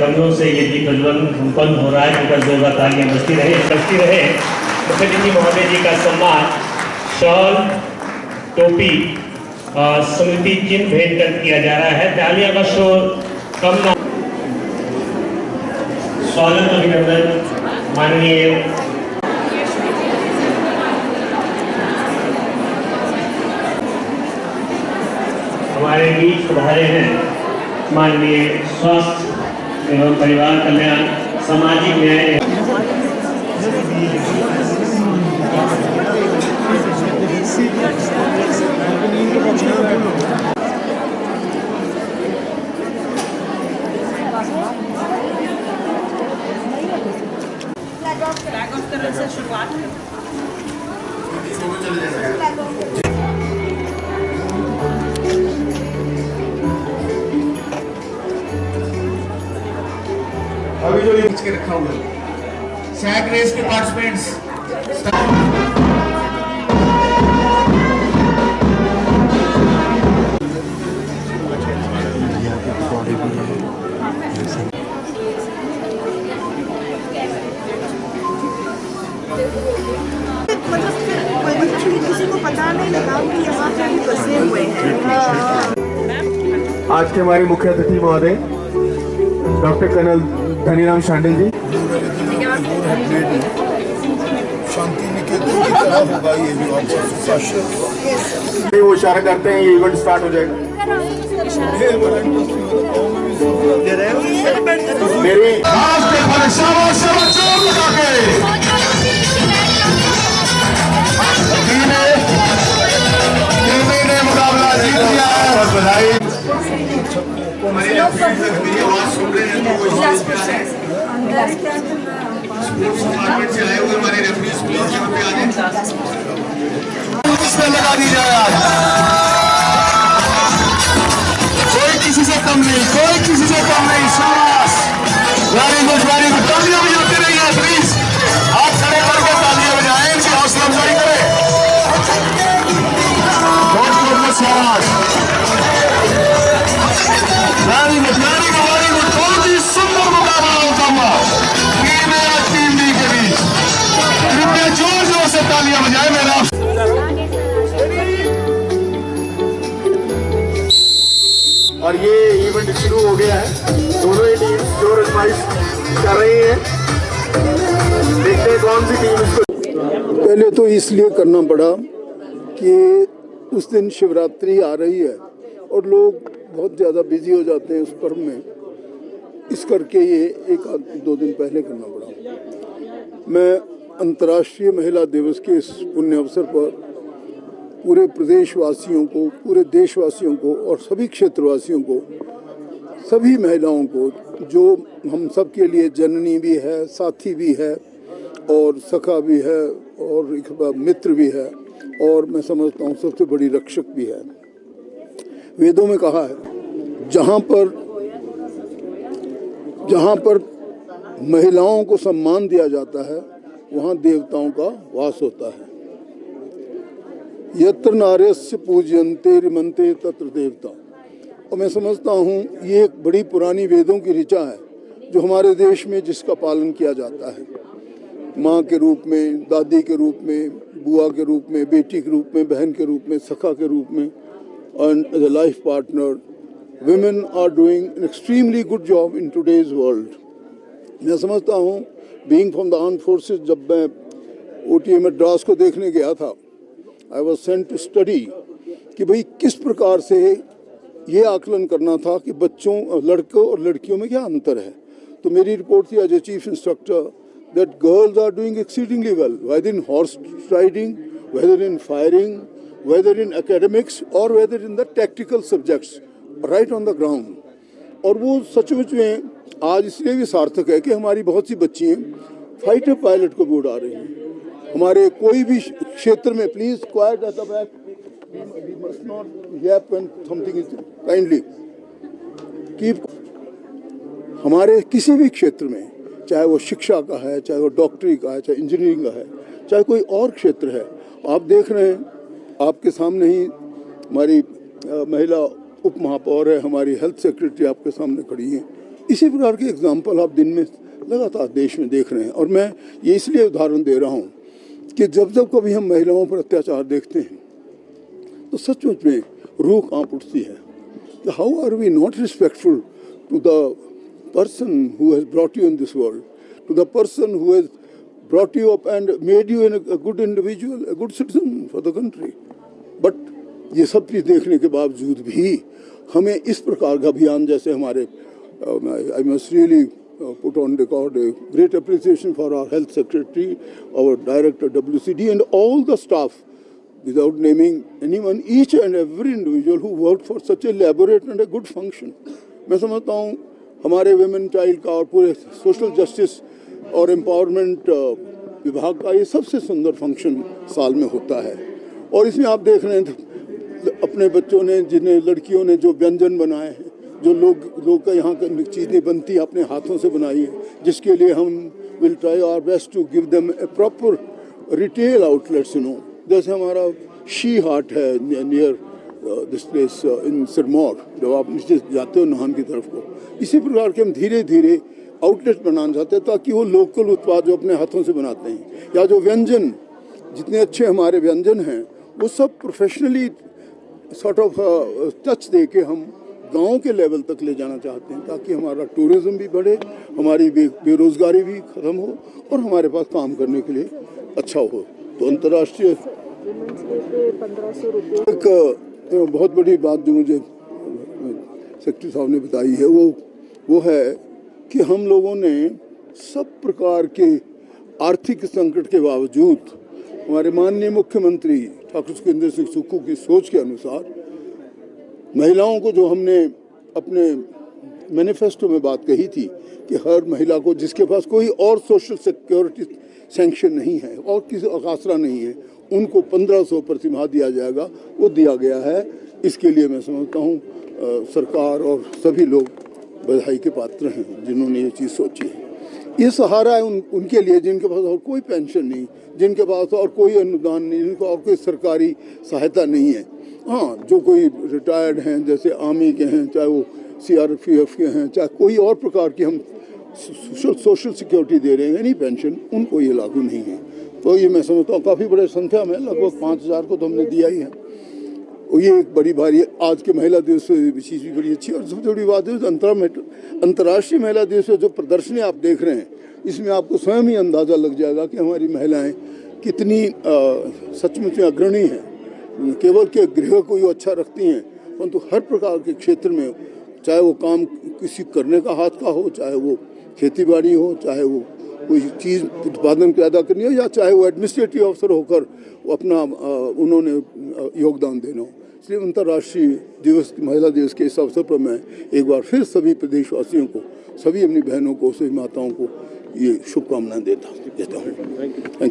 कमरों से ये दीप प्रज्वलन संपन्न हो रहा है। उनका जोरदार तालियां बजती रहे। मुख्यतिथि महोदय जी का सम्मान शॉल, टोपी और स्मृति चिन्ह भेंट कर किया जा रहा है। तालियां का शोर कम ना। स्वागत अभिनंदन माननीय हमारे बीच पधारे हैं माननीय स्वास्थ्य एवं परिवार कल्याण, सामाजिक न्याय से शुरुआत अभी जो ये के रखा हुआ है सैक रेस के पार्टिसिपेंट्स किसी को पता नहीं लगा कि यहाँ पे भी बसे हुए हैं। आज के हमारे मुख्य अतिथि महोदय डॉक्टर कर्नल धनीराम शांडिल जी। शांति निकेतन की तरह होगा ये भी वो इशारा करते हैं ये इवेंट स्टार्ट हो जाएगा। मेरी ने मुकाबला जीत लिया है और बधाई। मेरी आवाज सुन रहे हैं तो डिपार्टमेंट से आए हुए हमारे रेफरीज प्लीज यहाँ पे आ जाए। इसमें लगा दी जाए आज। कोई किसी से कम नहीं, कोई किसी से कम नहीं। शाबाश, वेरी गुड, वेरी गुड। तालियां बजाते रहिए प्लीज, हाथ खड़े करके तालियां बजाएं, इनकी हौसला अफजाई करें। बहुत बहुत शाबाश, very good, very good, very good. बहुत ही सुंदर मुकाबला होता हुआ टीम ए और टीम बी के बीच। कृपया जोर जोर से तालियां बजाएं। मेरा और ये इवेंट शुरू हो गया है। दोनों ही टीम जोर आजमाइश कर रही हैं। देखते हैं कौन सी टीम इसको। पहले तो इसलिए करना पड़ा कि उस दिन शिवरात्रि आ रही है और लोग बहुत ज़्यादा बिजी हो जाते हैं उस पर्व में, इस करके ये एक दो दिन पहले करना पड़ा। मैं अंतर्राष्ट्रीय महिला दिवस के इस पुण्य अवसर पर पूरे प्रदेशवासियों को, पूरे देशवासियों को और सभी क्षेत्रवासियों को, सभी महिलाओं को जो हम सब के लिए जननी भी है, साथी भी है और सखा भी है और एक मित्र भी है और मैं समझता हूँ सबसे बड़ी रक्षक भी है। वेदों में कहा है जहाँ पर महिलाओं को सम्मान दिया जाता है वहाँ देवताओं का वास होता है। यत्र नार्यस्य पूज्यन्ते रमन्ते तत्र देवता। और मैं समझता हूँ ये एक बड़ी पुरानी वेदों की ऋचा है जो हमारे देश में जिसका पालन किया जाता है। माँ के रूप में, दादी के रूप में, बुआ के रूप में, बेटी के रूप में, बहन के रूप में, सखा के रूप में, and as a life partner, women are doing an extremely good job in today's world. मैं समझता हूँ being from the armed forces, जब मैं OTA मद्रास को देखने गया था, I was sent to study कि भाई किस प्रकार से ये आकलन करना था कि बच्चों, लड़कों और लड़कियों में क्या अंतर है। तो मेरी रिपोर्ट थी as a chief instructor that girls are doing exceedingly well, whether in horse riding, whether in firing, whether in academics or whether in the tactical subjects, right on the ground. और वो सचमुच में आज इसलिए भी सार्थक है कि हमारी बहुत सी बच्चियाँ फाइटर पायलट को भी उड़ा रही हैं। हमारे कोई भी क्षेत्र में, please quite at the back, we must not yap when something is kindly keep। हमारे किसी भी क्षेत्र में, चाहे वो शिक्षा का है, चाहे वो डॉक्टरी का है, चाहे इंजीनियरिंग का है, चाहे कोई और क्षेत्र है, आप देख रहे हैं आपके सामने ही हमारी महिला उप महापौर है, हमारी हेल्थ सेक्रेटरी आपके सामने खड़ी हैं इसी प्रकार के एग्जाम्पल आप दिन में लगातार देश में देख रहे हैं। और मैं ये इसलिए उदाहरण दे रहा हूँ कि जब जब कभी हम महिलाओं पर अत्याचार देखते हैं तो सचमुच में रूह कांप उठती है। How are we not respectful to the person who has brought you in this world, to the person who has brought you up and made you a good individual, a good citizen for the country. But ये सब चीज़ देखने के बावजूद भी हमें इस प्रकार का अभियान, जैसे हमारे I must really put on record a great appreciation for our health secretary, our director WCD and all the staff, without naming anyone, each and every individual who worked for such a elaborate and a good function. मैं समझता हूँ हमारे women child का और पूरे social justice और empowerment विभाग का ये सबसे सुंदर फंक्शन साल में होता है। और इसमें आप देख रहे हैं अपने बच्चों ने, जिन्हें लड़कियों ने जो व्यंजन बनाए हैं, जो लोग का यहाँ की चीज़ें बनती हैं अपने हाथों से बनाई है, जिसके लिए हम will try our best to give them a proper retail outlets, जैसे हमारा शी हार्ट है near this place in Sirmaur, जब आप नीचे जाते हो नाहन की तरफ को, इसी प्रकार के हम धीरे धीरे आउटलेट बनाना चाहते हैं ताकि वो लोकल उत्पाद जो अपने हाथों से बनाते हैं या जो व्यंजन, जितने अच्छे हमारे व्यंजन हैं, वो सब प्रोफेशनली सॉर्ट ऑफ टच दे के हम गाँव के लेवल तक ले जाना चाहते हैं ताकि हमारा टूरिज्म भी बढ़े, हमारी बेरोजगारी भी ख़त्म हो और हमारे पास काम करने के लिए अच्छा हो। तो अंतर्राष्ट्रीय 1500 रुपये एक बहुत बड़ी बात जो मुझे सेक्रेटरी साहब ने बताई है वो है कि हम लोगों ने सब प्रकार के आर्थिक संकट के बावजूद हमारे माननीय मुख्यमंत्री ठाकुर सुखविंदर सिंह सुक्खू की सोच के अनुसार महिलाओं को, जो हमने अपने मैनिफेस्टो में बात कही थी कि हर महिला को जिसके पास कोई और सोशल सिक्योरिटी सैंक्शन नहीं है और किसी आसरा नहीं है, उनको 1500 प्रतिमाह दिया जाएगा, वो दिया गया है। इसके लिए मैं समझता हूँ सरकार और सभी लोग बधाई के पात्र हैं जिन्होंने ये चीज़ सोची है। ये सहारा है उनके लिए जिनके पास और कोई पेंशन नहीं, जिनके पास और कोई अनुदान नहीं, जिनको और कोई सरकारी सहायता नहीं है। हाँ, जो कोई रिटायर्ड हैं, जैसे आर्मी के हैं, चाहे वो CRPF के हैं, चाहे कोई और प्रकार की हम सोशल सिक्योरिटी दे रहे हैं, यानी पेंशन, उनको ये लागू नहीं है। तो ये मैं समझता हूँ काफ़ी बड़े संख्या में, लगभग 5000 को तो हमने दिया ही है। और ये एक बड़ी भारी आज के महिला दिवस चीज़ भी बड़ी अच्छी है। और सबसे बड़ी बात है अंतर्राष्ट्रीय महिला दिवस से जो प्रदर्शनी आप देख रहे हैं, इसमें आपको स्वयं ही अंदाज़ा लग जाएगा कि हमारी महिलाएं कितनी सचमुच में अग्रणी हैं। केवल के गृह को ही अच्छा रखती हैं, परंतु हर प्रकार के क्षेत्र में, चाहे वो काम किसी करने का हाथ का हो, चाहे वो खेती बाड़ी हो, चाहे वो कोई चीज़ उत्पादन पैदा करनी हो, या चाहे वो एडमिनिस्ट्रेटिव अफसर होकर वो अपना उन्होंने योगदान देना हो। इसलिए अंतर्राष्ट्रीय दिवस, महिला दिवस के इस अवसर पर मैं एक बार फिर सभी प्रदेशवासियों को, सभी अपनी बहनों को, सभी माताओं को ये शुभकामनाएं देता हूँ। Thank you.